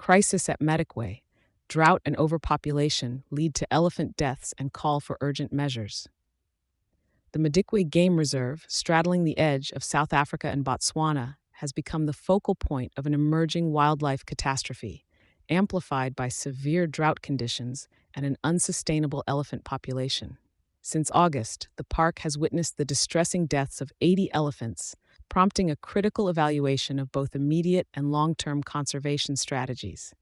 crisis at Madikwe, drought and overpopulation lead to elephant deaths and call for urgent measures. The Madikwe Game Reserve, straddling the edge of South Africa and Botswana, has become the focal point of an emerging wildlife catastrophe, amplified by severe drought conditions and an unsustainable elephant population. Since August, the park has witnessed the distressing deaths of 80 elephants, prompting a critical evaluation of both immediate and long-term conservation strategies.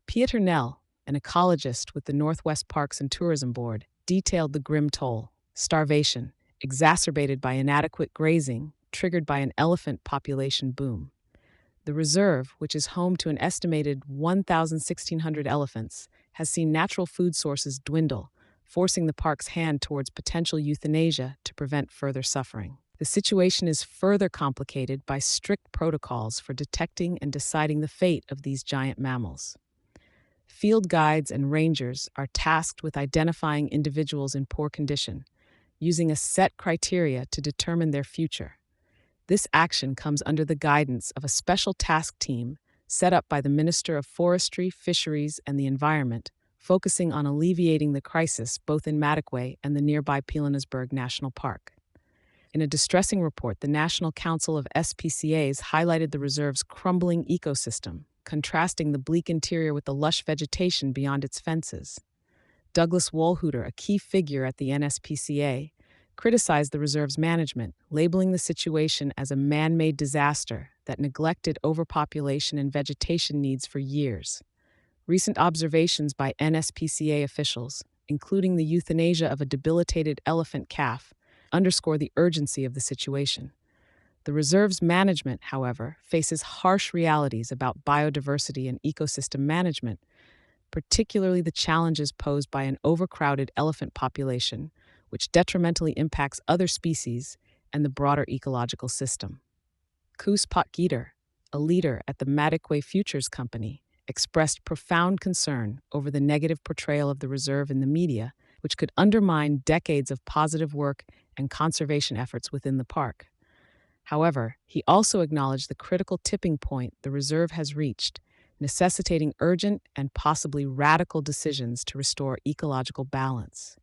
Pieter Nel, an ecologist with the Northwest Parks and Tourism Board, detailed the grim toll: starvation, exacerbated by inadequate grazing, triggered by an elephant population boom. The reserve, which is home to an estimated 1,600 elephants, has seen natural food sources dwindle, forcing the park's hand towards potential euthanasia to prevent further suffering. The situation is further complicated by strict protocols for detecting and deciding the fate of these giant mammals. Field guides and rangers are tasked with identifying individuals in poor condition, using a set criteria to determine their future. This action comes under the guidance of a special task team set up by the Minister of Forestry, Fisheries, and the Environment, focusing on alleviating the crisis both in Madikwe and the nearby Pilanesberg National Park. In a distressing report, the National Council of SPCAs highlighted the reserve's crumbling ecosystem, contrasting the bleak interior with the lush vegetation beyond its fences. Douglas Wolhuter, a key figure at the NSPCA, criticized the reserve's management, labeling the situation as a man-made disaster that neglected overpopulation and vegetation needs for years. Recent observations by NSPCA officials, including the euthanasia of a debilitated elephant calf, underscore the urgency of the situation. The reserve's management, however, faces harsh realities about biodiversity and ecosystem management, particularly the challenges posed by an overcrowded elephant population, which detrimentally impacts other species and the broader ecological system. Koos Potgieter, a leader at the Madikwe Futures Company, expressed profound concern over the negative portrayal of the reserve in the media, which could undermine decades of positive work and conservation efforts within the park. However, he also acknowledged the critical tipping point the reserve has reached, necessitating urgent and possibly radical decisions to restore ecological balance.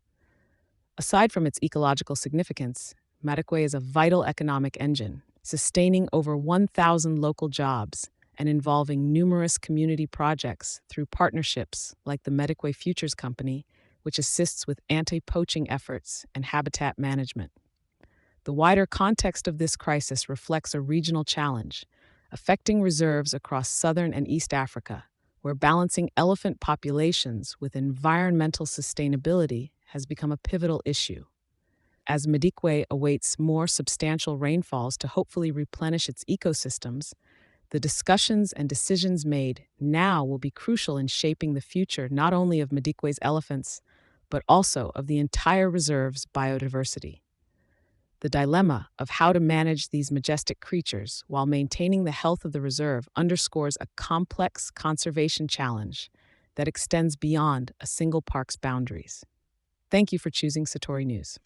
Aside from its ecological significance, Madikwe is a vital economic engine, sustaining over 1,000 local jobs and involving numerous community projects through partnerships like the Madikwe Futures Company, which assists with anti-poaching efforts and habitat management. The wider context of this crisis reflects a regional challenge, affecting reserves across southern and East Africa, where balancing elephant populations with environmental sustainability has become a pivotal issue. As Madikwe awaits more substantial rainfalls to hopefully replenish its ecosystems, the discussions and decisions made now will be crucial in shaping the future not only of Madikwe's elephants, but also of the entire reserve's biodiversity. The dilemma of how to manage these majestic creatures while maintaining the health of the reserve underscores a complex conservation challenge that extends beyond a single park's boundaries. Thank you for choosing Satori News.